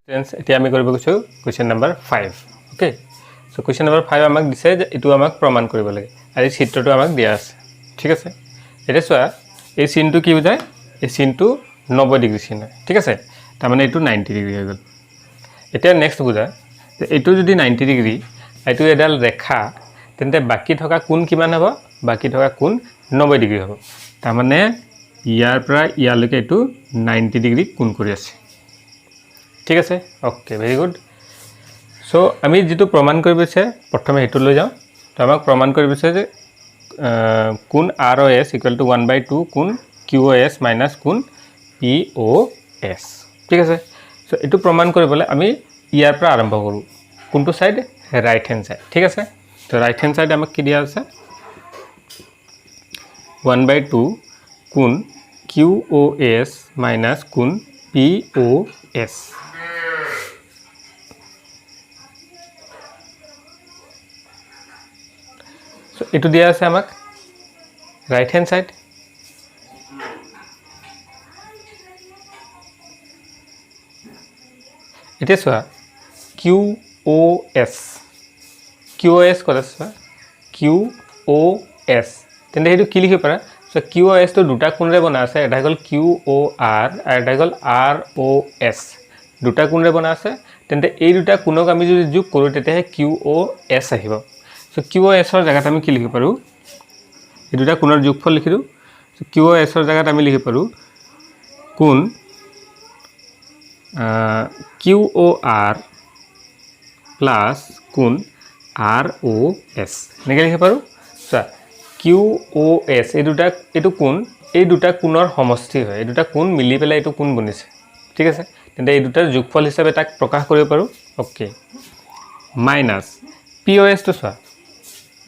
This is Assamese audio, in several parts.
Friends, এতিয়া আমি কৰিব গৈছো question number 5 okay so question number 5 আমাক দিছে যে এটো আমাক প্ৰমাণ কৰিব লাগে আৰু চিত্ৰটো আমাক দিয়া আছে ঠিক আছে এটা চোৱা এই চিনটো কি বুজায় এই চিনটো 90 ডিগ্ৰী চিন হয় ঠিক আছে তাৰ মানে এটো 90 ডিগ্ৰী হৈ গল এতিয়া নেক্সট বুজা যে এটো যদি 90 ডিগ্ৰী এটো এডাল ৰেখা তেন্তে বাকি থকা কোণ কিমান হ'ব বাকি থকা কোণ 90 ডিগ্ৰী হ'ব তাৰ মানে ইয়াৰ পৰা ইয়ালৈকে এটো 90 ডিগ্ৰী কোণ কৰি আছে ঠিক আছে ওকে ভেৰি গুড সো আমি যেটো প্ৰমাণ কৰিব আছে প্ৰথমে হেতু লৈ যাও তো আমাক প্ৰমাণ কৰিব আছে যে কোণ ROS = 1/2 কোণ QOS - কোণ POS ঠিক আছে সো এটো প্ৰমাণ কৰিবলৈ আমি ইয়াৰ পৰা আৰম্ভ কৰো কোনটো সাইড ৰাইট হ্যান্ড সাইড ঠিক আছে তো ৰাইট হ্যান্ড সাইড আমাক কি দিয়া আছে 1/2 কোণ QOS - কোণ POS so etu dia ase amak right hand side ete soa QOS kota soa QOS tende hetu ki likhe para so QOS to duta kunre bana ase eta hol QOR ar eta hol ROS duta kunre bana ase tende ei duta kunok ami jodi jog koru tete QOS ahibo so QOS or জায়গাত আমি কি লিখিব পাৰো এই দুটা কোণৰ যোগফল লিখিলো so QOS or জায়গাত আমি লিখিব পাৰো কোণ QOR প্লাস কোণ ROS নেকে লিখিব পাৰো so QOS এই দুটা কোণৰ সমষ্টি হয় এই দুটা কোণ মিলি পেলাই এইটো কোণ বনিছে ঠিক আছে তেন্তে এই দুটাৰ যোগফল হিচাপে তাক প্ৰকাশ কৰিব পাৰো ওকে মাইনাস POS তো চোৱা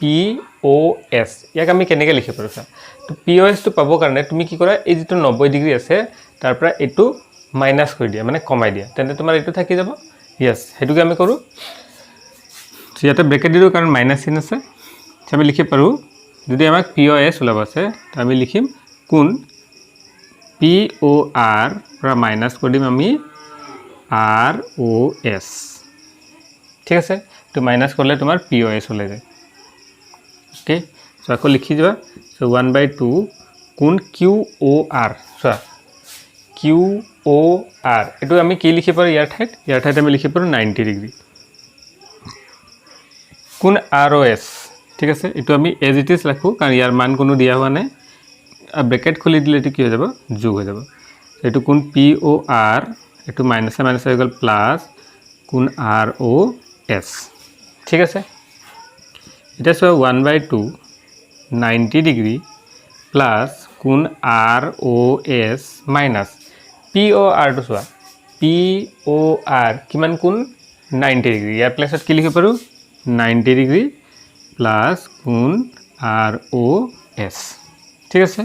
POS ইয়াক আমি কেনেকৈ লিখিব পাৰো স্যাৰ তো POS তো পাব কাৰণে তুমি কি কৰা এই যেটো 90 ডিগ্ৰী আছে তাৰ পৰা এটো মাইনাস কৰি দিয়া মানে কমাই দিয়া তেন্তে তোমাৰ এটো থাকি যাব यस হেতুকে আমি কৰো সো ইয়াতে ব্ৰেকেট দিৰো কাৰণ মাইনাস চিন আছে আমি লিখিব পাৰো যদি আমাক POS ওলাব আছে তো আমি লিখিম কোণ POR পৰা মাইনাস কৰি দিম আমি ROS ঠিক আছে তো মাইনাস করলে তোমার POS ওলাই যায় ओके सो আকৌ লিখি দিবা সো 1/2 কোণ QOR সো QOR এটো আমি কি লিখি পাৰো ইয়াৰ ঠাইত আমি লিখি পাৰো 90 ডিগ্ৰী কোণ ROS ঠিক আছে এটো আমি এজ ইট ইজ ৰাখো কাৰণ ইয়াৰ মান কোনো দিয়া হোৱা নাই ব্ৰেকেট খুলি দিলে এটো কি হৈ যাব যোগ হৈ যাব এটো কোণ POR এটো মাইনাস হৈ গল প্লাস কোণ ROS ঠিক আছে এটা সো 1/2 90 ডিগ্ৰী প্লাস কোণ ROS মাইনাস POR তো সোয়া POR কিমান কোণ 90 ডিগ্ৰী ইয়াৰ প্লেসত কি লিখিব পাৰো 90 ডিগ্ৰী প্লাস কোণ ROS ঠিক আছে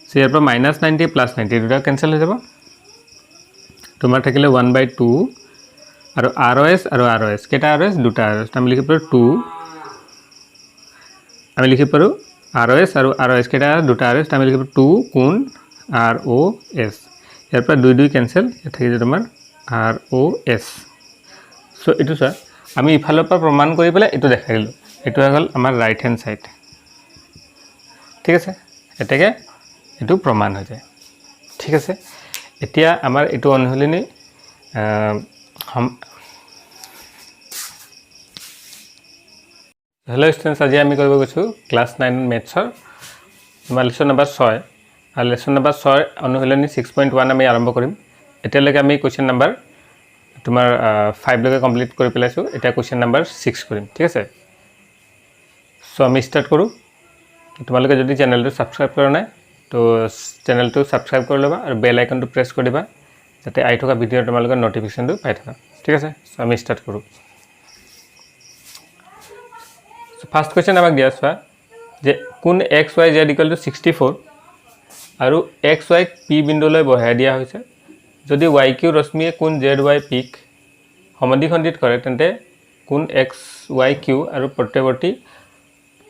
সো ইয়াৰ পৰা -90 + 90 দুটা ক্যান্সেল হৈ যাব তোমাৰ থাকিলে 1/2 আৰু ROS কেটা ROS দুটা ROS আমি লিখিব পাৰো 2 আমি লিখিব পাৰো ROS আৰু ROS কেটা দুটা ROS আমি লিখিব 2 কোণ ROS ইয়াৰ পৰা 2 ক্যান্সেল থাকি যায় তোমাৰ ROS সো এটো স্যাৰ আমি ইফালৰ পৰা প্ৰমাণ কৰি পেলাই এটো দেখাই দিলো এটো হৈ গল আমাৰ ৰাইট হ্যান্ড সাইড ঠিক আছে এটাকে এটো প্ৰমাণ হৈ যায় ঠিক আছে এতিয়া আমাৰ এটো অনহলিনি हेलो स्टूडेंट्स आज आम कर क्लास 9 मैथ्सर लेसन नम्बर 6 और लेसन नम्बर 6 अनुशीलनी 6.1 आम आरम्भ करें एतियाলৈকে आम क्वेश्चन नम्बर तुम 5 लगे कमप्लीट कर पेलाइছো এটা क्वेश्चन नम्बर 6 करें ठीक है सो आम स्टार्ट करूँ तुम्हारे जो चैनल तो सब्सक्राइब करा ना तो चैनल तो सब्सक्राइब कर लबा और बेल आइकन तो प्रेस कर दिबा जाते आई थका भिडिओ तुम्हारे नोटिफिकेशन तो पाई थका ठीक है सो आम स्टार्ट करूँ फार्स्ट क्वेश्चन आमक दिया आछा जे कोण XYZ = 64 আৰু XY P বিন্দুলৈ বহাই দিয়া হৈছে যদি YQ ৰশ্মিয়ে কোণ ZY পিক সমদ্বিখণ্ডিত কৰে তেন্তে কোণ XYQ আৰু প্ৰত্যৱৰ্তী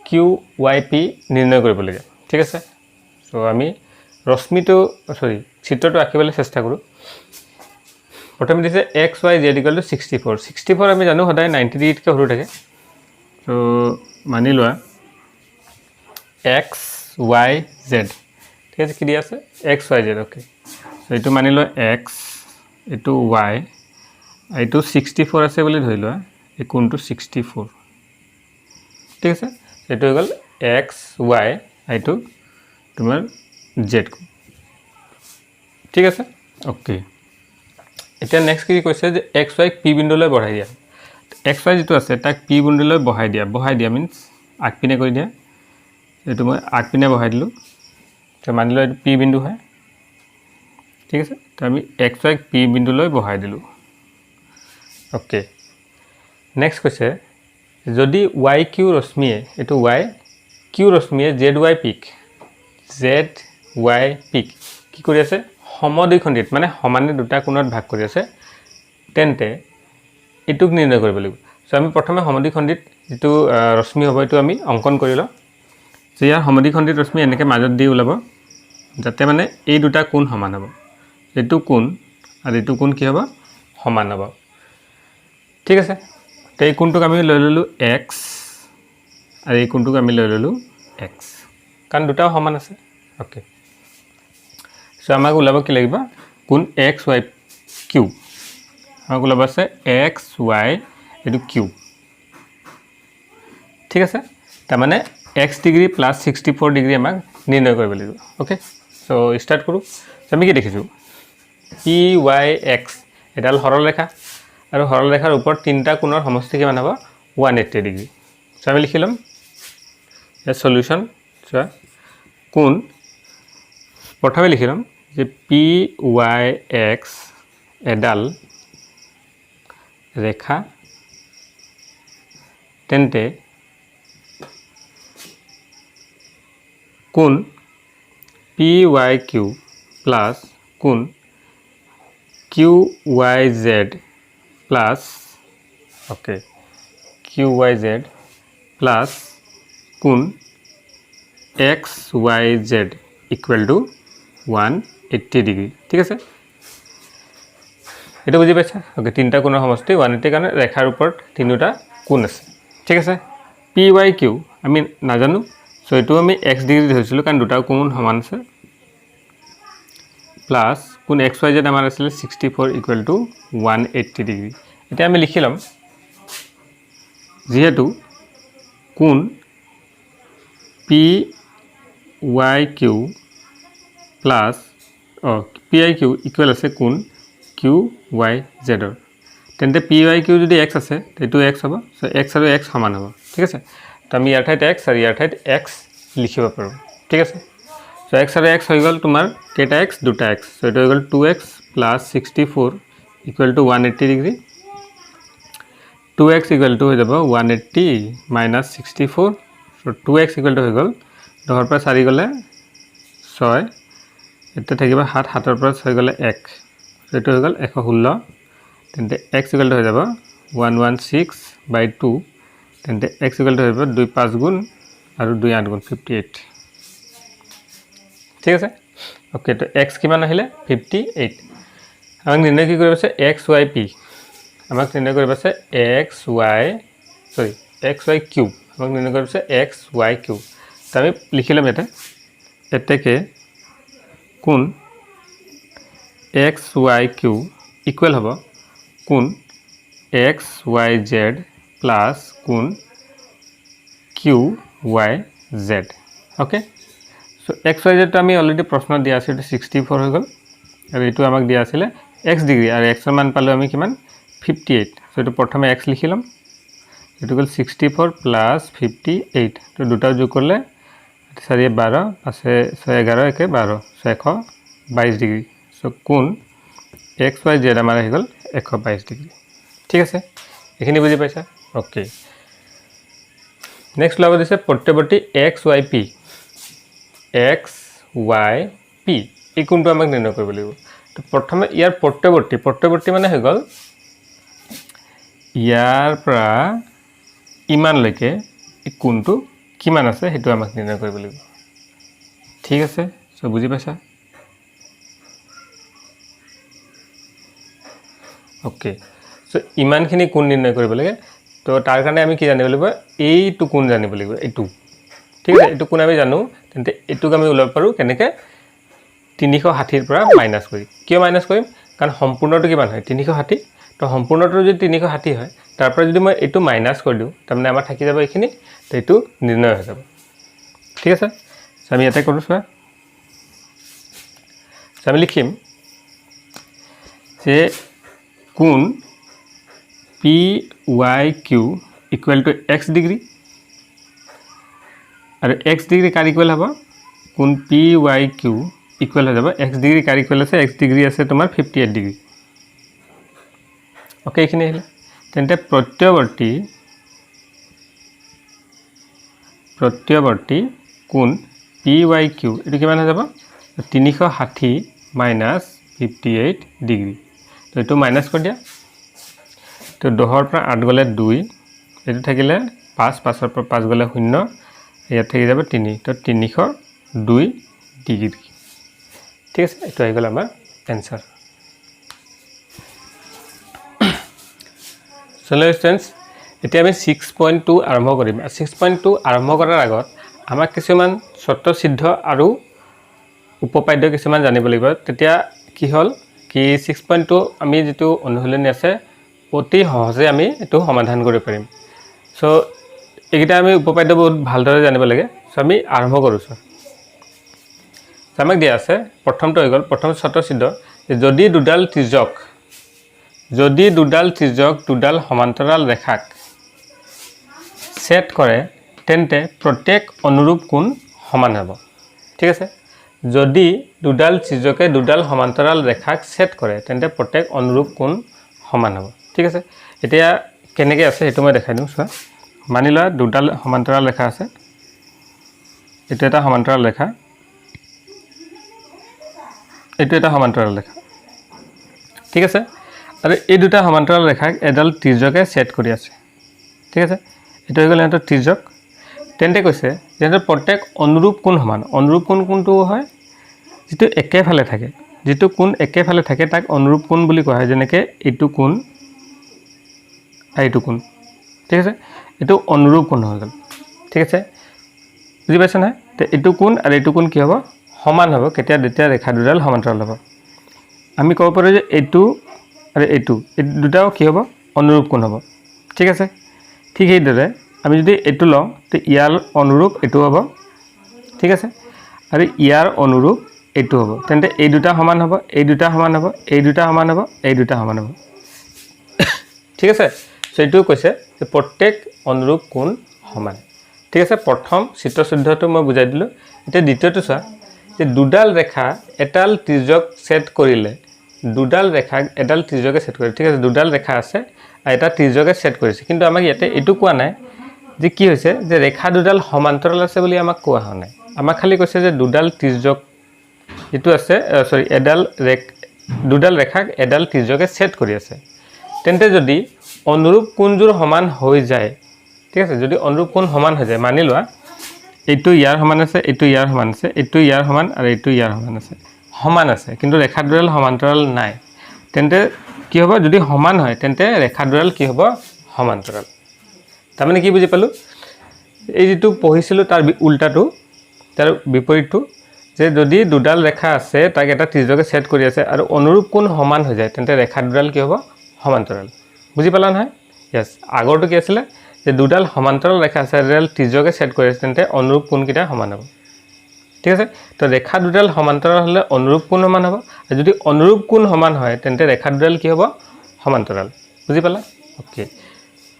QYP নিৰ্ণয় কৰিব লাগে ঠিক আছে সো আমি ৰশ্মিটো সৰি চিত্ৰটো আঁকিবলৈ চেষ্টা কৰো প্ৰথমে দিছে x Y Z equal two 64 64 আমি জানো সদায় 90 ডিগ্ৰীতকৈ সৰু থাকে তো মানি লোৱা এক্স ৱাই জেড ঠিক আছে কি দিয়া আছে এক্স ৱাই জেড অ'কে তো এইটো মানি লোৱা এক্স এইটো ৱাই এইটো 64 আছে বুলি ধৰি লোৱা এই কোণটো 64 ঠিক আছে এইটো হৈ গ'ল এক্স ৱাই এইটো তোমাৰ জেড ঠিক আছে অ'কে এতিয়া নেক্সট কি কৈছে যে এক্স ৱাইক পি বিন্দুলৈ বঢ়াই দিয়া এক্স ৱাই যিটো আছে তাক পি বিন্দুলৈ বঢ়াই দিয়া মিন্স আগপিনে কৰি দিয়া এইটো মই আগপিনে বঢ়াই দিলোঁ তো মানি লোৱা এইটো পি বিন্দু হয় ঠিক আছে তো আমি এক্স ৱাইক পি বিন্দুলৈ বঢ়াই দিলোঁ অ'কে নেক্সট কৈছে যদি ৱাই কিউ ৰশ্মিয়ে এইটো ৱাই কিউ ৰশ্মিয়ে জেড ৱাই পিক কি কৰি আছে সমদ্বিখণ্ডিত মানে সমানে দুটা কোণত ভাগ কৰি আছে তেন্তে এইটোক নিৰ্ণয় কৰিব লাগিব সো আমি প্ৰথমে সমদ্বিখণ্ডিত যিটো ৰশ্মি হ'ব এইটো আমি অংকন কৰি লওঁ যে ইয়াৰ সমদ্বিখণ্ডিত ৰশ্মি এনেকৈ মাজত দি ওলাব যাতে মানে এই দুটা কোণ সমান হ'ব এইটো কোণ আৰু এইটো কোণ কি হ'ব সমান হ'ব ঠিক আছে তো এই কোণটোক আমি লৈ ল'লোঁ এক্স আৰু এই কোণটোক আমি লৈ ল'লোঁ এক্স কাৰণ দুটাও সমান আছে অ'কে সো আমাক ওলাব কি লাগিব কোণ এক্স ৱাই কিউ আমাক ওলাব আছে এক্স ৱাই এইটো কিউ ঠিক আছে তাৰমানে এক্স ডিগ্ৰী প্লাছ 64 ডিগ্ৰী আমাক নিৰ্ণয় কৰিব লাগিব অ'কে সো ষ্টাৰ্ট কৰোঁ আমি কি দেখিছোঁ পি ৱাই এক্স এডাল সৰলৰেখা আৰু সৰলৰেখাৰ ওপৰত তিনিটা কোণৰ সমষ্টি কিমান হ'ব 180 ডিগ্ৰী সো আমি লিখি ল'ম ইয়াৰ সলিউশ্যন চোৱা কোণ প্ৰথমে লিখি ল'ম যে পি ৱাই এক্স এডাল ৰেখা তেন্তে কোণ পি ৱাই কিউ প্লাছ কোণ Q Y Z plus okay Q Y Z plus কোণ X Y Z equal to 180 degree ঠিক আছে এইটো বুজি পাইছা অ'কে তিনিটা কোণৰ সমষ্টি 180 কাৰণে ৰেখাৰ ওপৰত তিনিটা কোণ আছে ঠিক আছে পি ৱাই কিউ আমি নাজানো সো এইটো আমি এক্স ডিগ্ৰী ধৰিছিলোঁ কাৰণ দুটা কোণ সমান আছে প্লাছ কোণ এক্স ৱাই জেড আমাৰ আছিলে 64 ইকুৱেল টু 180 ডিগ্ৰী এতিয়া আমি লিখি ল'ম যিহেতু কোণ P Y Q plus P I Q equal আছে কোণ কিউ ৱাই জেডৰ তেন্তে পি ৱাই কিউ যদি এক্স আছে এইটো এক্স হ'ব সো এক্স আৰু এক্স সমান হ'ব ঠিক আছে তো আমি ইয়াৰ ঠাইত এক্স আৰু ইয়াৰ ঠাইত এক্স লিখিব পাৰোঁ ঠিক আছে সো এক্স আৰু এক্স হৈ গ'ল তোমাৰ কেইটা এক্স দুটা এক্স সো এইটো হৈ গ'ল 2x plus 64 equal to 180 degree 2x equal to হৈ যাব 180 minus 64 so 2x equal to হৈ গ'ল 10ৰ পৰা 4 গ'লে 6 এতিয়া থাকিব 7 7ৰ পৰা 6 গ'লে 1 এইটো হৈ গ'ল 116 তেন্তে x ইকুৱেল টু হৈ যাব 116/2 তেন্তে x ইকুৱেল টু হৈ যাব 2 5 গুণ আৰু 2 8 গুণ 58 ঠিক আছে অ'কে তো x কিমান আহিলে 58 আমাক নিৰ্ণয় কি কৰিব আছে x y p আমাক নিৰ্ণয় কৰিব আছে x y কিউব আমাক নিৰ্ণয় কৰিব আছে x y কিউব তো আমি লিখি ল'ম এতেকে কোণ x y কিউব ইকুৱেল হ'ব কোণ x y z প্লাছ কোণ q y z okay so x y z তো আমি অলৰেডি প্ৰশ্নত দিয়া আছে 64 হৈ গ'ল আৰু এইটো আমাক দিয়া আছিলে x ডিগ্ৰী আৰু x ৰ মান পালোঁ আমি কিমান 58 সো এইটো প্ৰথমে x লিখি ল'ম এইটো গ'ল 64 প্লাছ 58 তো দুটা যোগ কৰিলে 4 12 আছে 6 11 একে 12 122 ডিগ্ৰী সো কোণ x y z আমাৰ আহি গ'ল 122 ডিগ্ৰী ঠিক আছে এইখিনি বুজি পাইছা অ'কে নেক্সট ওলাব দিছে প্ৰত্যৱৰ্তী x y p x y p এই কোণটো আমাক নিৰ্ণয় কৰিব লাগিব তো প্ৰথমে ইয়াৰ প্ৰত্যৱৰ্তী মানে হৈ গ'ল ইয়াৰ পৰা ইমানলৈকে এই কোণটো কিমান আছে সেইটো আমাক নিৰ্ণয় কৰিব লাগিব ঠিক আছে সো বুজি পাইছা ওকে সো ইমানখিনি কোণ নিৰ্ণয় কৰিব লাগে তো তাৰ কাৰণে আমি কি জানিব লাগিব এইটো কোণ জানিব লাগিব এইটো ঠিক আছে এইটো কোণ আমি জানো তেন্তে এইটোক আমি ওলাব পাৰো কেনেকৈ 360 পৰা মাইনাছ কৰি কিয় মাইনাছ কৰিম কাৰণ সম্পূৰ্ণটো কিমান হয় 360 তো সম্পূৰ্ণটো যদি 360 হয় তাৰ পৰা যদি মই এইটো মাইনাছ কৰি দিওঁ তাৰমানে আমাৰ থাকি যাব এইখিনি তো এইটো নিৰ্ণয় হৈ যাব ঠিক আছে সো আমি ইয়াতে কৰোঁ চোৱা আমি লিখিম যে কোণ PYQ equal to x degree আৰু x ডিগ্ৰী কাৰ ইকুৱেল হ'ব কোণ PYQ ইকুৱেল হৈ যাব x ডিগ্ৰী কাৰ ইকুৱেল আছে x ডিগ্ৰী আছে তোমাৰ 58 ডিগ্ৰী ওকে এইখিনি আহিলে তেন্তে প্ৰত্যৱৰ্তী কোণ PYQ এইটো কিমান হৈ যাব 360 মাইনাছ 58 ডিগ্ৰী তো এইটো মাইনাছ কৰি দিয়া তো 10 পৰা 8 গ'লে 2 এইটো থাকিলে 5 5 পৰা 5 গ'লে 0 ইয়াত থাকি যাব 3 তো 302 ডিগ্ৰী ঠিক আছে এইটো আহি গ'ল আমাৰ এনসাৰ চলো ষ্টুডেণ্টছ এতিয়া আমি 6.2 আৰম্ভ কৰিম 6.2 আৰম্ভ কৰাৰ আগত আমাক কিছুমান স্বতঃসিদ্ধ আৰু উপপাদ্য কিছুমান জানিব লাগিব তেতিয়া কি হ'ল কি 6.2 আমি যেটো অনুশীলনী আছে অতি সহজে আমি এটো সমাধান কৰিব পাৰিম সো এইটা আমি উপপাদ্য বহুত ভালদৰে জানিব লাগে সো আমি আৰম্ভ কৰো সো আমাক দিয়া আছে প্ৰথমটো হৈ গ'ল প্ৰথম স্বতঃসিদ্ধ যদি দুডাল ত্ৰিজ্যক দুডাল সমান্তৰাল ৰেখাক সেট কৰে তেন্তে প্ৰত্যেক অনুৰূপ কোণ সমান হ'ব ঠিক আছে যদি দুডাল ত্ৰিজ্যকে দুডাল সমান্তৰাল ৰেখাক সেট কৰে তেন্তে প্ৰত্যেক অনুৰূপ কোণ সমান হ'ব ঠিক আছে এতিয়া কেনেকৈ আছে এটো মই দেখাই দিম চোৱা মানি লোৱা দুডাল সমান্তৰাল ৰেখা আছে এটো এটা সমান্তৰাল ৰেখা এটো এটা সমান্তৰাল ৰেখা ঠিক আছে আৰু এই দুটা সমান্তৰাল ৰেখাক এডাল ত্ৰিজ্যকে সেট কৰি আছে ঠিক আছে এটো হৈ গ'ল এটা ত্ৰিজ্যক তেন্তে কৈছে যে প্ৰত্যেক অনুৰূপ কোণ সমান অনুৰূপ কোণ কোনটো হয় যেটো একেফালে থাকে যেটো কোণ একেফালে থাকে তাক অনুৰূপ কোণ বুলি কোৱা হয় যেনেকৈ এইটো কোণ এইটো কোণ ঠিক আছে এটো অনুৰূপ কোণ হৈ গ'ল ঠিক আছে বুজি পাইছা না তে এইটো কোণ আৰু এইটো কোণ কি হ'ব সমান হ'ব কেতিয়া যেতিয়া ৰেখা দুডাল সমান্তৰাল হ'ব আমি ক'ব পাৰো যে এইটো আৰু এইটো এই দুটাও কি হ'ব অনুৰূপ কোণ হ'ব ঠিক আছে ঠিক এইদৰে আমি যদি এইটো লওঁ তে ইয়াৰ অনুৰূপ এইটো হ'ব ঠিক আছে আৰু ইয়াৰ অনুৰূপ এইটো হ'ব তেন্তে এই দুটা সমান হ'ব এই দুটা সমান হ'ব এই দুটা সমান হ'ব এই দুটা সমান হ'ব ঠিক আছে সো এইটো কৈছে যে প্ৰত্যেক অনুৰূপ কোণ সমান ঠিক আছে প্ৰথম চিত্ৰশুদ্ধটো মই বুজাই দিলো এতিয়া দ্বিতীয়টো চোৱা যে দুডাল ৰেখা এডাল ত্ৰিজ্যক সেট কৰিলে দুডাল ৰেখাক এডাল ত্ৰিজ্যকে সেট কৰে ঠিক আছে দুডাল ৰেখা আছে আৰু এটা ত্ৰিজ্যকে সেট কৰিছে কিন্তু আমাক ইয়াতে এটো কোৱা নাই যে কি হৈছে যে ৰেখা দুডাল সমান্তৰাল আছে বুলি আমাক কোৱা হোৱা নাই আমাক খালি কৈছে যে দুডাল ত্ৰিজ্যক এটো আছে সৰি দুডাল ৰেখাক এডাল ত্ৰিজ্যকে সেট কৰি আছে তেন্তে যদি অনুৰূপ কোণজোৰ সমান হৈ যায় ঠিক আছে যদি অনুৰূপ কোণ সমান হৈ যায় মানি লোৱা এইটো ইয়াৰ সমান আছে এইটো ইয়াৰ সমান আছে এইটো ইয়াৰ সমান আৰু এইটো ইয়াৰ সমান আছে কিন্তু ৰেখা দুডাল সমান্তৰাল নাই তেন্তে কি হ'ব যদি সমান হয় তেন্তে ৰেখা দুডাল কি হ'ব সমান্তৰাল তাৰমানে কি বুজি পালো এই যেটো পঢ়িছিলো তাৰ উল্টাটো তাৰ বিপৰীতটো যে যদি দুডাল ৰেখা আছে তাক এটা ত্ৰিজ্যকে সেট কৰি আছে আৰু অনুৰূপ কোণ সমান হৈ যায় তেন্তে ৰেখা দুডাল কি হ'ব সমান্তৰাল বুজি পালা নহয় यस আগৰটো কি আছিল যে দুডাল সমান্তৰাল ৰেখা আছে এডাল ত্ৰিজ্যকে সেট কৰি আছে তেন্তে অনুৰূপ কোণ কিটা সমান হ'ব ঠিক আছে তো ৰেখা দুডাল সমান্তৰাল হলে অনুৰূপ কোণ সমান হ'ব আৰু যদি অনুৰূপ কোণ সমান হয় তেন্তে ৰেখা দুডাল কি হ'ব সমান্তৰাল বুজি পালা ওকে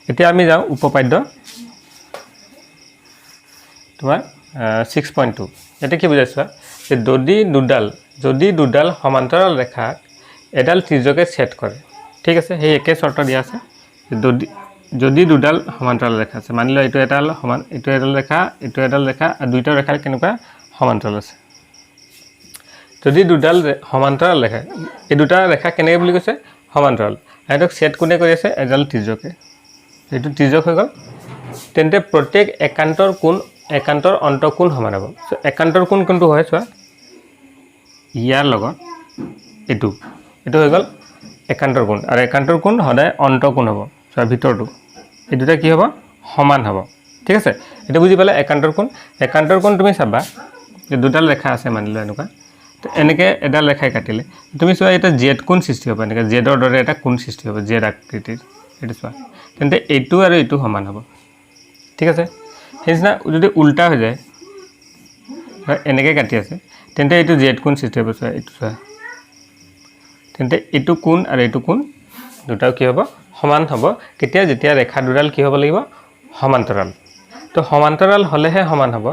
এতিয়া আমি যাও উপপাদ্য তোমাৰ 6.2 এটা কি বুজাইছা যে যদি দুডাল সমান্তৰাল ৰেখা এডাল ত্ৰিজ্যকে সেট কৰে ঠিক আছে সেই একে শৰ্ত দিয়া আছে যদি দুডাল সমান্তৰাল ৰেখা আছে মানি লও এটো এডাল সমান এটো এডাল ৰেখা আৰু দুইটা ৰেখাৰ কেনেকুৱা সমান্তৰাল আছে যদি দুডাল সমান্তৰাল ৰেখা এই দুটা ৰেখা কেনেকৈ বুলি কৈছে সমান্তৰাল এটোক সেট কোনে কৰি আছে এডাল ত্ৰিজ্যকে এটো ত্ৰিজ্যক হৈ গ'ল তেন্তে প্ৰত্যেক একান্তৰ অন্তঃকোণ সমান হ'ব সো একান্তৰ কোণ কোনটো হয় চোৱা ইয়াৰ লগত এটো হৈ গ'ল একান্তৰ কোণ আৰু একান্তৰ কোণ সদায় অন্তঃকোণ হ'ব চোৱা ভিতৰটো এই দুটা কি হ'ব সমান হ'ব ঠিক আছে এটা বুজি পালে একান্তৰ কোণ তুমি চাবা যে দুডাল ৰেখা আছে মানিলো এনেকুৱা তো এনেকৈ এডাল ৰেখাই কাটিলে তুমি চোৱা এটা জেড কোণ সৃষ্টি হ'ব এনেকৈ জেডৰ দৰে এটা কোণ সৃষ্টি হ'ব জেড আকৃতিৰ এইটো চোৱা তেন্তে এইটো আৰু এইটো সমান হ'ব ঠিক আছে সেইদিনা যদি উল্টা হৈ যায় এনেকৈ কাটি আছে তেন্তে এইটো জেড কোণ সৃষ্টি হ'ব চোৱা এইটো চোৱা তেন্তে এইটো কোণ আৰু এইটো কোণ দুটাও কি হ'ব সমান হ'ব কেতিয়া যেতিয়া ৰেখা দুডাল কি হ'ব লাগিব সমান্তৰাল তো সমান্তৰাল হ'লেহে সমান হ'ব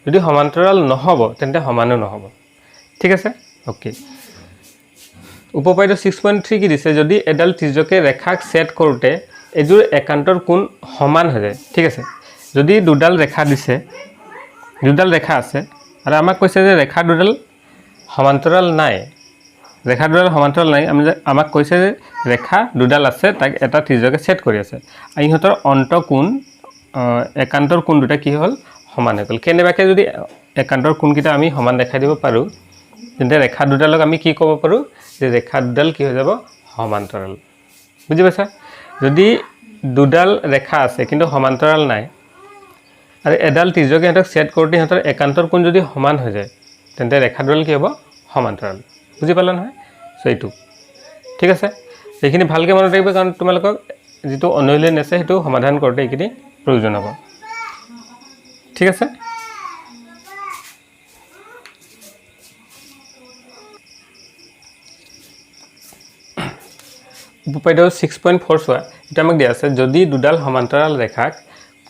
যদি সমান্তৰাল নহ'ব তেন্তে সমানো নহ'ব ঠিক আছে ওকে উপপাদ্য 6.3 কি দিছে যদি এডাল ত্ৰিজ্যকে ৰেখাক ছেদ কৰোঁতে এযোৰ একান্তৰ কোণ সমান হৈ যায় ঠিক আছে যদি দুডাল ৰেখা দিছে দুডাল ৰেখা আছে আৰু আমাক কৈছে যে ৰেখা দুডাল সমান্তৰাল নাই আমি আমাক কৈছে যে ৰেখা দুডাল আছে তাক এটা ত্ৰিজ্যকে ছেদ কৰি আছে আৰু ইহঁতৰ অন্তঃকোণ একান্তৰ কোণ দুটা কি হ'ল সমান হৈ গ'ল কেনেবাকৈ যদি একান্তৰ কোণকেইটা আমি সমান দেখাই দিব পাৰোঁ তেন্তে ৰেখা দুডালক আমি কি ক'ব পাৰোঁ যে ৰেখা দুডাল কি হৈ যাব সমান্তৰাল বুজি পাইছা যদি দুডাল ৰেখা আছে কিন্তু সমান্তৰাল নাই আৰু এডাল ত্ৰিজ্যকে সিহঁতক ছেদ কৰোঁতে সিহঁতৰ একান্তৰ কোণ যদি সমান হৈ যায় তেন্তে ৰেখা দুডাল কি হ'ব সমান্তৰাল বুজি পালা নহয় চ' এইটো ঠিক আছে এইখিনি ভালকৈ মনত ৰাখিব কাৰণ তোমালোকক যিটো অনুশীলন আছে সেইটো সমাধান কৰোঁতে এইখিনি প্ৰয়োজন হ'ব ঠিক আছে উপপাদ্য 6.4 চোৱা এটা আমাক দিয়া আছে যদি দুডাল সমান্তৰাল ৰেখাক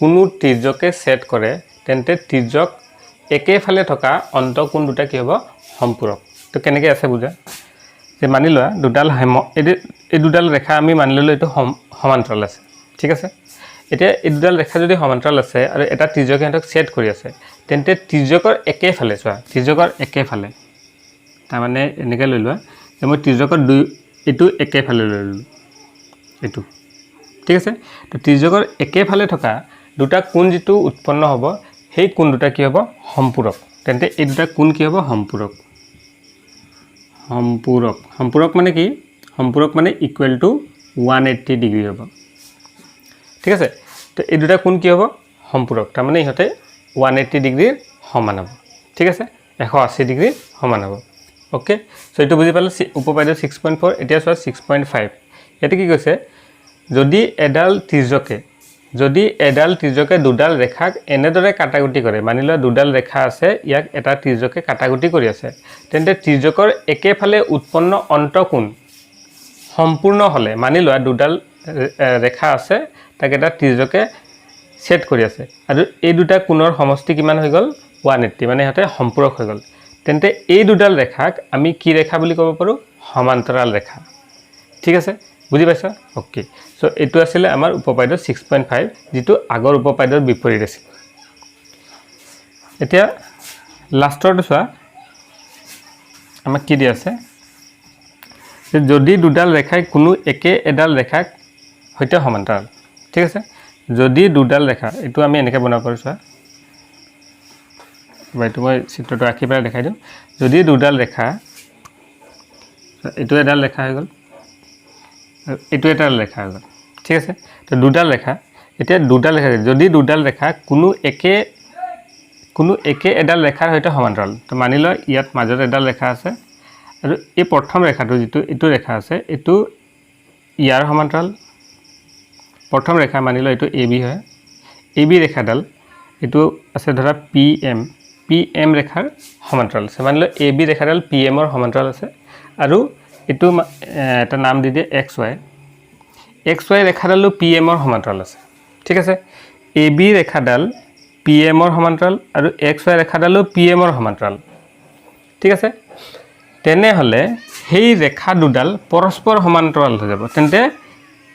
কোনো ত্ৰিজ্যকে ছেদ কৰে তেন্তে ত্ৰিজ্যক একেফালে থকা অন্তঃকোণ দুটা কি হ'ব সম্পূৰক তো কেনেকৈ আছে বুজা যে মানি লোৱা দুডাল এই দুডাল ৰেখা আমি মানি ল'লোঁ এইটো সমান্তৰাল আছে ঠিক আছে এতিয়া এই দুডাল ৰেখা যদি সমান্তৰাল আছে আৰু এটা ত্ৰিজ্যকে সিহঁতক ছেদ কৰি আছে তেন্তে ত্ৰিজ্যকৰ একেফালে চোৱা ত্ৰিজ্যকৰ একেফালে তাৰমানে এনেকৈ লৈ লোৱা যে মই ত্ৰিজ্যকৰ এইটো একেফালে লৈ ল'লোঁ এইটো ঠিক আছে তো ত্ৰিজ্যকৰ একেফালে থকা দুটা কোণ যিটো উৎপন্ন হ'ব সেই কোণ দুটা কি হ'ব সম্পূৰক তেন্তে এই দুটা কোণ কি হ'ব সম্পূৰক মানে কি সম্পূৰক মানে ইকুৱেল টু 180 ডিগ্ৰী হ'ব ঠিক আছে তো এই দুটা কোণ কি হ'ব সম্পূৰক তাৰমানে ইহঁতে 180 ডিগ্ৰীৰ সমান হ'ব ঠিক আছে 180 ডিগ্ৰীৰ সমান হ'ব ওকে চ' এইটো বুজি পালে উপপাদ্য 6.4 এতিয়া চোৱা 6.5 ইয়াতে কি কৈছে যদি এডাল ত্ৰিজ্যকে দুডাল ৰেখাক এনেদৰে কাটাকুটি কৰে মানি লোৱা দুডাল ৰেখা আছে ইয়াক এটা ত্ৰিজ্যকে কাটাকুটি কৰি আছে তেন্তে ত্ৰিজ্যকৰ একেফালে উৎপন্ন অন্তঃকোণ সম্পূৰ্ণ হ'লে মানি লোৱা দুডাল ৰেখা আছে তাক এটা ত্ৰিজ্যকে ছেদ কৰি আছে আৰু এই দুটা কোণৰ সমষ্টি কিমান হৈ গ'ল 180 মানে ইহঁতে সম্পূৰক হৈ গ'ল তেন্তে এই দুডাল ৰেখাক আমি কি ৰেখা বুলি ক'ব পাৰোঁ সমান্তৰাল ৰেখা ঠিক আছে বুজি পাইছা ওকে চ' এইটো আছিলে আমাৰ উপপাদ্য 6.5 যিটো আগৰ উপপাদ্যৰ বিপৰীত আছিল এতিয়া লাষ্টৰটো চোৱা আমাক কি দিয়া আছে যে যদি দুডাল ৰেখাই কোনো এডাল ৰেখাক সৈতে সমান্তৰাল ঠিক আছে যদি দুডাল ৰেখা এইটো আমি এনেকৈ বনাব পাৰোঁ চোৱা এইটো মই চিত্ৰটো আঁকি পেলাই দেখাই দিওঁ যদি দুডাল ৰেখা এইটো এডাল ৰেখা হৈ গ'ল এইটো এটা ৰেখা হৈ গ'ল ঠিক আছে তো দুডাল ৰেখা এতিয়া দুডাল ৰেখা যদি দুডাল ৰেখা কোনো একে এডাল ৰেখাৰ সৈতে সমান্তৰাল তো মানি লোৱা ইয়াত মাজত এডাল ৰেখা আছে আৰু এই প্ৰথম ৰেখাটো যিটো এইটো ৰেখা আছে এইটো ইয়াৰ সমান্তৰাল প্ৰথম ৰেখা মানি লোৱা এইটো AB হয় AB ৰেখাডাল এইটো আছে ধৰা PM ৰেখাৰ সমান্তৰাল আছে মানি লোৱা AB ৰেখাডাল PM ৰ সমান্তৰাল আছে আৰু এইটো এটা নাম দি দিয়ে XY ৰেখাডালো PM ৰ সমান্তৰাল আছে ঠিক আছে AB ৰেখাডাল PM ৰ সমান্তৰাল আৰু XY ৰেখাডালো PM ৰ সমান্তৰাল ঠিক আছে তেনেহ'লে সেই ৰেখা দুডাল পৰস্পৰ সমান্তৰাল হৈ যাব তেন্তে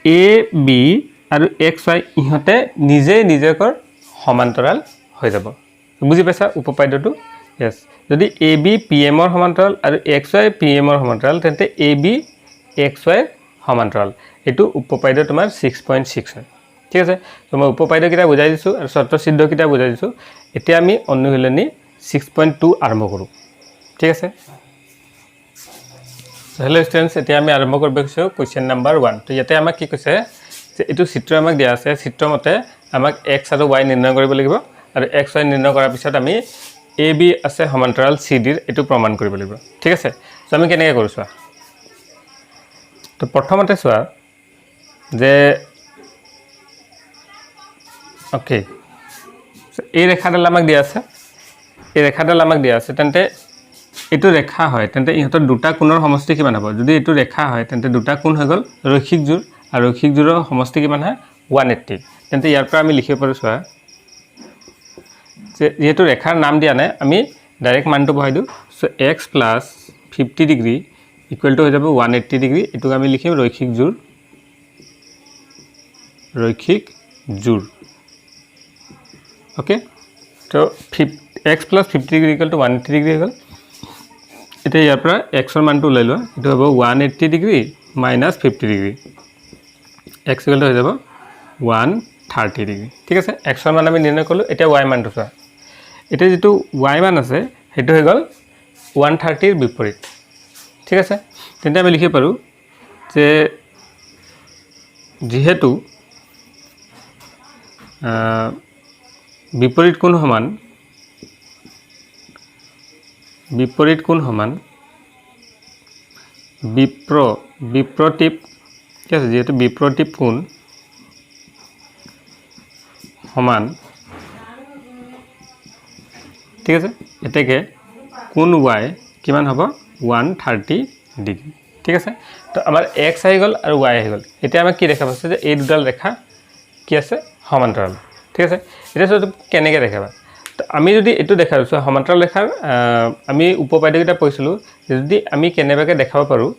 AB আৰু XY ইহঁতে নিজেকৰ সমান্তৰাল হৈ যাব বুজি পাইছা উপপাদ্যটো yes যদি AB PM ৰ সমান্তৰাল আৰু XY PM ৰ সমান্তৰাল তেন্তে AB XY সমান্তৰাল এটো উপপাদ্য তোমাৰ 6.6 হয় ঠিক আছে তো মই উপপাদ্য কিটা বুজাই দিছো আৰু শৰ্ত সিদ্ধ কিটা বুজাই দিছো এতিয়া আমি অনুশীলনী 6.2 আৰম্ভ কৰো ঠিক আছে হেল্ল' ষ্টুডেণ্টছ, এতিয়া আমি আৰম্ভ কৰিব গৈছোঁ কুৱেশ্যন নম্বৰ 1। তো ইয়াতে আমাক কি কৈছে যে এইটো চিত্ৰ আমাক দিয়া আছে, চিত্ৰ মতে আমাক এক্স আৰু ৱাই নিৰ্ণয় কৰিব লাগিব, আৰু এক্স ৱাই নিৰ্ণয় কৰাৰ পিছত আমি এ বি আছে সমান্তৰাল চি ডিৰ এইটো প্ৰমাণ কৰিব লাগিব। ঠিক আছে, তো আমি কেনেকৈ কৰোঁ চোৱা। তো প্ৰথমতে চোৱা যে অ'কে, এই ৰেখাডাল আমাক দিয়া আছে, এই ৰেখাডাল আমাক দিয়া আছে, তেন্তে এইটো ৰেখা হয়, তেন্তে ইহঁতৰ দুটা কোণৰ সমষ্টি কিমান হ'ব? যদি এইটো ৰেখা হয় তেন্তে দুটা কোণ হৈ গ'ল ৰৈখিক জোৰ, আৰু ৰৈখিক জোৰৰ সমষ্টি কিমান হয়? 180। তেন্তে ইয়াৰ পৰা আমি লিখিব পাৰোঁ চোৱা যে যিহেতু ৰেখাৰ নাম দিয়া নাই, আমি ডাইৰেক্ট মানটো বহাই দিওঁ। So' X plus 50 degree equal to হৈ যাব 180 ডিগ্ৰী। এইটোক আমি লিখিম ৰৈখিক জোৰ, ৰৈখিক জোৰ। অ'কে, তো x plus 50 degree equal to 180 degree হৈ গ'ল। এতিয়া ইয়াৰ পৰা এক্সৰ মানটো ওলাই লোৱা, এইটো হ'ব 180 degree minus 50 degree, x equal to হৈ যাব 130 ডিগ্ৰী। ঠিক আছে, এক্সৰ মান আমি নিৰ্ণয় কৰিলোঁ। এতিয়া ৱাই মানটো চোৱা, এতিয়া যিটো ৱাই মান আছে সেইটো হৈ গ'ল 130ৰ বিপৰীত। ঠিক আছে, তেন্তে আমি লিখিব পাৰোঁ যে যিহেতু বিপৰীত কোণ সমান, বিপৰীত কোণ সমান বিপ্ৰতীপ, ঠিক আছে, যিহেতু বিপ্ৰতীপ কোণ সমান, ঠিক আছে, এতেকে কোণ ৱাই কিমান হ'ব? 130 ডিগ্ৰী। ঠিক আছে, তো আমাৰ এক্স আহি গ'ল আৰু ৱাই আহি গ'ল। এতিয়া আমাক কি দেখা পাইছে যে এই দুডাল ৰেখা কি আছে? সমান্তৰাল। ঠিক আছে, এতিয়া চোৱা কেনেকৈ দেখাবা। তো আমি যদি এইটো দেখা দিছোঁ সমান্তৰাল ৰেখাৰ আমি উপপাদ্যকেইটা পঢ়িছিলোঁ, যদি আমি কেনেবাকৈ দেখাব পাৰোঁ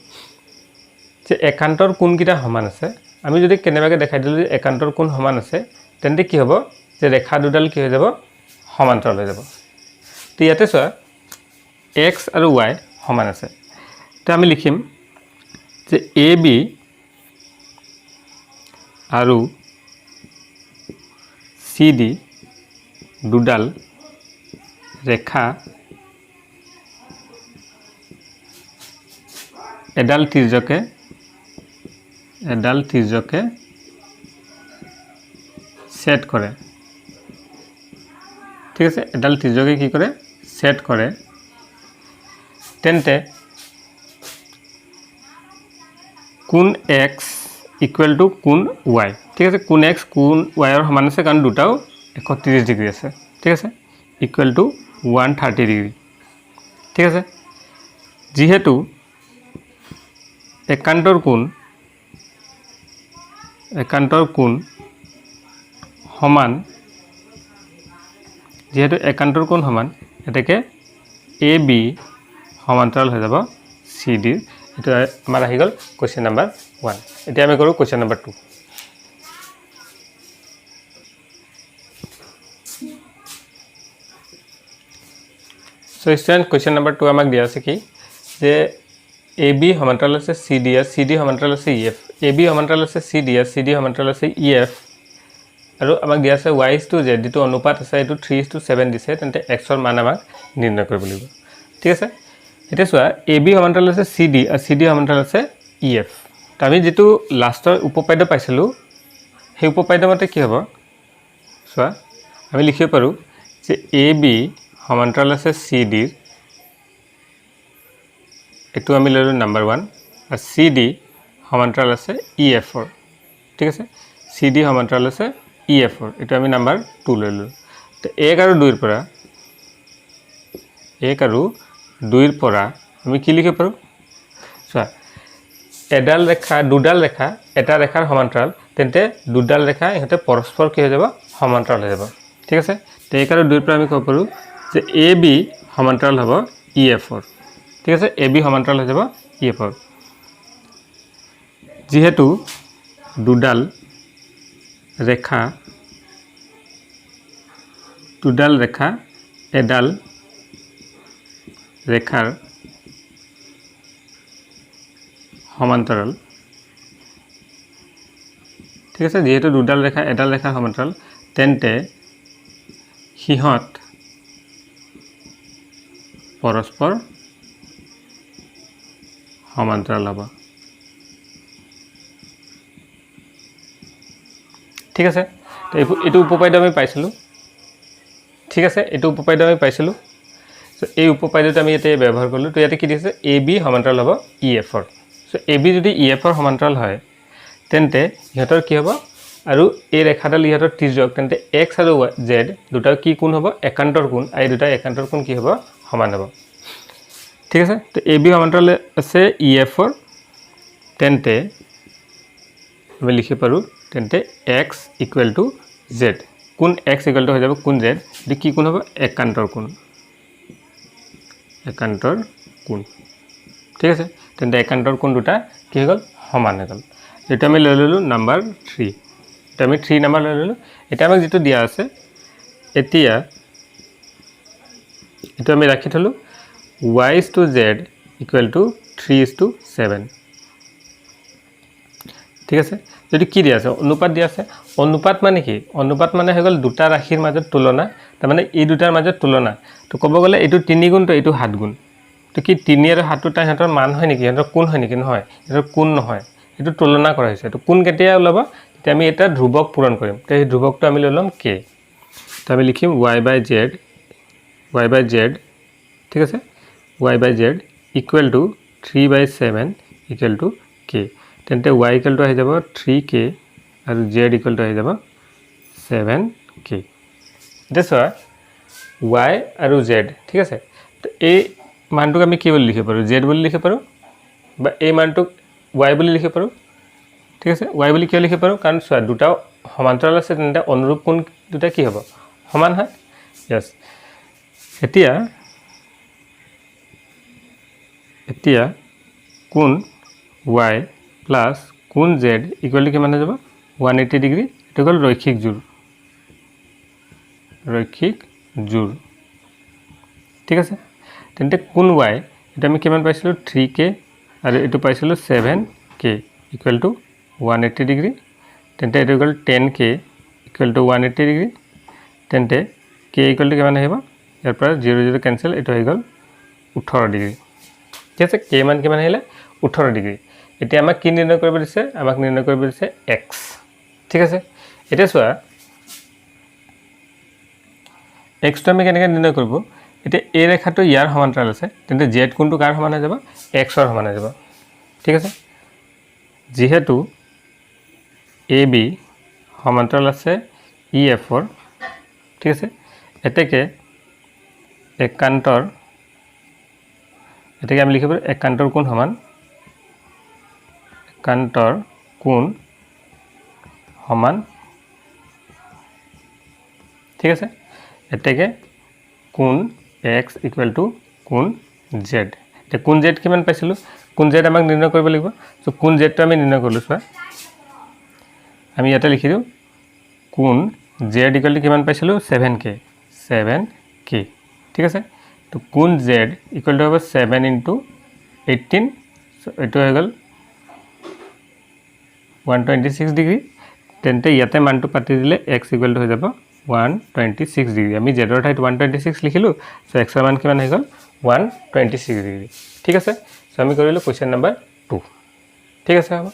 যে একান্তৰ কোণকেইটা সমান আছে, আমি যদি কেনেবাকৈ দেখাই দিলোঁ যে একান্তৰ কোণ সমান আছে, তেন্তে কি হ'ব যে ৰেখা দুডাল কি হৈ যাব? সমান্তৰাল হৈ যাব। তো ইয়াতে চোৱা এক্স আৰু ৱাই সমান আছে, তো আমি লিখিম যে এ বি আৰু চি ডি দুডাল ৰেখা এডাল ত্ৰিজ্যকে ছেদ কৰে। ঠিক আছে, এডাল ত্ৰিজ্যকে কি কৰে? ছেদ কৰে। তেন্তে কোণ এক্স ইকুৱেল টু কোণ ৱাই। ঠিক আছে, কোণ এক্স কোণ ৱাইৰ সমান আছে, কাৰণ দুটাও 130 ডিগ্ৰী আছে। ঠিক আছে, ইকুৱেল টু 130 ডিগ্ৰী। ঠিক আছে, যিহেতু একান্তৰ কোণ সমান, যিহেতু একান্তৰ কোণ সমান, এতেকে এ বি সমান্তৰাল হৈ যাব চি ডিৰ। এইটো আমাৰ আহি গ'ল কুৱেশ্যন নম্বৰ 1। এতিয়া আমি কৰোঁ কুৱেশ্যন নম্বৰ 2। চ' ষ্টুডেণ্ট, কুৱেশ্যন নম্বৰ 2 আমাক দিয়া আছে কি যে এ বি সমান্তৰাল আছে C D S, C D সমান্তৰাল আছে ই এফ, এ বি সমান্তৰাল আছে C D S, C D সমান্তৰাল আছে ই এফ, আৰু আমাক দিয়া আছে y is to z, যিটো অনুপাত আছে এইটো 3:7 দিছে, তেন্তে এক্সৰ মান আমাক নিৰ্ণয় কৰিব লাগিব। ঠিক আছে, এতিয়া চোৱা এ বি সমান্তৰাল আছে চি ডি আৰু চি ডি সমান্তৰাল আছে ই এফ। তো আমি যিটো লাষ্টৰ উপপাদ্য পাইছিলোঁ সেই উপপাদ্য মতে কি হ'ব চোৱা, আমি লিখিব পাৰোঁ যে এ বি সমান্তৰাল আছে চি ডিৰ, এইটো আমি ল'লোঁ নম্বৰ 1, আৰু চি ডি সমান্তৰাল আছে ই এফৰ। ঠিক আছে, চি ডি সমান্তৰাল আছে ই এফৰ, এইটো আমি নম্বৰ 2 লৈ ল'লোঁ। তো 1 আৰু 2ৰ পৰা আমি কি লিখিব পাৰোঁ চোৱা, দুডাল ৰেখা এটা ৰেখাৰ সমান্তৰাল, তেন্তে দুডাল ৰেখা ইহঁতে পৰস্পৰ কি হৈ যাব? সমান্তৰাল হৈ যাব। ঠিক আছে, তো 1 আৰু 2ৰ পৰা আমি ক'ব পাৰোঁ যে এ বি সমান্তৰাল হ'ব ই এফৰ। ঠিক আছে, এ বি সমান্তৰাল হৈ যাব ই এফৰ, যিহেতু দুডাল ৰেখা এডাল ৰেখাৰ সমান্তৰাল। ঠিক আছে, যিহেতু দুডাল ৰেখা এডাল ৰেখাৰ সমান্তৰাল, তেন্তে সিহঁত পৰস্পৰ সমান্তৰাল হ'ব ঠিক আছে তো এইটো উপপাদ্য আমি পাইছিলোঁ ঠিক আছে এইটো উপপাদ্য আমি পাইছিলোঁ সো এই উপপাদ্যটো আমি ইয়াতে ব্যৱহাৰ কৰিলোঁ তো ইয়াতে কি দিছে এ বি সমান্তৰাল হ'ব ই এফৰ সো এ বি যদি ই এফৰ সমান্তৰাল হয় তেন্তে ইহঁতৰ কি হ'ব আৰু এই ৰেখাডাল ইহঁতৰ তিৰ্যক তেন্তে এক্স আৰু জেড দুটা কি কোণ হ'ব একান্তৰ কোণ আৰু দুটা একান্তৰ কোণ কি হ'ব সমান হ'ব ঠিক আছে তো এ বি সমান্তৰাল আছে ই এফৰ তেন্তে আমি লিখি পাৰোঁ তেন্তে এক্স ইকুৱেল টু জেড কোণ এক্স ইকুৱেল টু হৈ যাব কোণ জেড এটো কি কোণ হ'ব একান্তৰ কোণ ঠিক আছে তেন্তে একান্তৰ কোণ দুটা কি হৈ গ'ল সমান হৈ গ'ল এটা আমি লৈ ললোঁ নাম্বাৰ 3 এটা আমি 3 নাম্বাৰ লৈ ললোঁ এটা আমাক যেটো দিয়া আছে এতিয়া এটা আমি ৰাখি থলোঁ y is to z equal to 3 is to 7 ঠিক আছে যদি কি দিয়া আছে অনুপাত দিয়া আছে অনুপাত মানে কি অনুপাত মানে হৈ গ'ল দুটা ৰাশিৰ মাজত তুলনা তাৰ মানে এই দুটাৰ মাজত তুলনা তো ক'ব গ'লে এইটো 3 গুণ তো এইটো 7 গুণ তো কি 3 আৰু 7 টা হেতৰ মান হয় নেকি হেতৰ কোণ হয় নেকি নহয় হেতৰ কোণ নহয় এটো তুলনা কৰা হৈছে তো কোণ কেতিয়া ওলাব তেতিয়া আমি এটা ধ্ৰুৱক পূৰণ কৰিম তো এই ধ্ৰুৱকটো আমি লৈ লম k তো আমি লিখিম y by z ঠিক আছে y by z equal to 3/7 equal to k তেন্তে y equal to আহি যাব 3k আৰু z equal to আহি যাব 7k দেখো y আৰু z ঠিক আছে তো এই মানটোক আমি কি বুলি লিখিব পাৰো z বুলি লিখিব পাৰো বা এই মানটোক y বুলি লিখিব পাৰো ঠিক আছে y বুলি কিয় লিখিব পাৰো কাৰণ চোৱা দুটা সমান্তৰাল আছে তেন্তে অনুৰূপ কোণ দুটা কি হ'ব সমান হয় यस এতিয়া কোণ y প্লাস কোণ z ইকুয়াল টু কিমান হৈ যাব 180 ডিগ্ৰী এটো হ'ল ৰৈখিক জোৰ ঠিক আছে তেন্তে কোণ y এটা আমি কিমান পাইছিলো 3k আৰু এটো পাইছিলো 7k ইকুয়াল টু 180 ডিগ্ৰী তেন্তে এটো হ'ল 10k ইকুয়াল টু 180 ডিগ্ৰী তেন্তে k ইকুয়াল টু কিমান আহিব ইয়াৰ পৰা 0 0 কেনসেল এটো হৈ গ'ল 18 ডিগ্ৰী ঠিক আছে k মান কিমান আহিলে 18 ডিগ্ৰী এতিয়া আমাক কি নিৰ্ণয় কৰিব দিছে আমাক নিৰ্ণয় কৰিব দিছে x ঠিক আছে এটা চোৱা x টো আমি কেনেকৈ নিৰ্ণয় কৰিব এতিয়া এই ৰেখাটো ইয়াৰ সমান্তৰাল আছে তেন্তে z কোণটো কাৰ সমান হৈ যাব x ৰ সমান হৈ যাব ঠিক আছে যেহেতু ab সমান্তৰাল আছে ef ৰ ঠিক আছে এতেকে একান্তৰ এটাকে আমি লিখিব একান্তৰ কোণ সমান একান্তৰ কোণ সমান ঠিক আছে এটাকে কোণ x ইকুয়াল টু কোণ z তে কোণ z কিমান পাইছিলো কোণ z আমাক নিৰ্ণয় কৰিব লাগিব সো কোণ z টো আমি নিৰ্ণয় কৰিলো চোৱা আমি এটা লিখি দিও কোণ z ইকুয়াল টু কিমান পাইছিলো 7k ঠিক আছে তো কোণ z ইকুয়াল টু হবে 7 into 18 সো এটো হৈ গল 126 ডিগ্ৰী তেন্তে ইয়াতে মানটো পাতি দিলে x ইকুয়াল টু হৈ যাব 126 ডিগ্ৰী আমি z ৰ ঠাইত 126 লিখিলো সো x ৰ মান কিমান হৈ গল 126 ডিগ্ৰী ঠিক আছে সো আমি কৰিলো কোৱেশ্চন নম্বৰ 2 ঠিক আছে হ'ব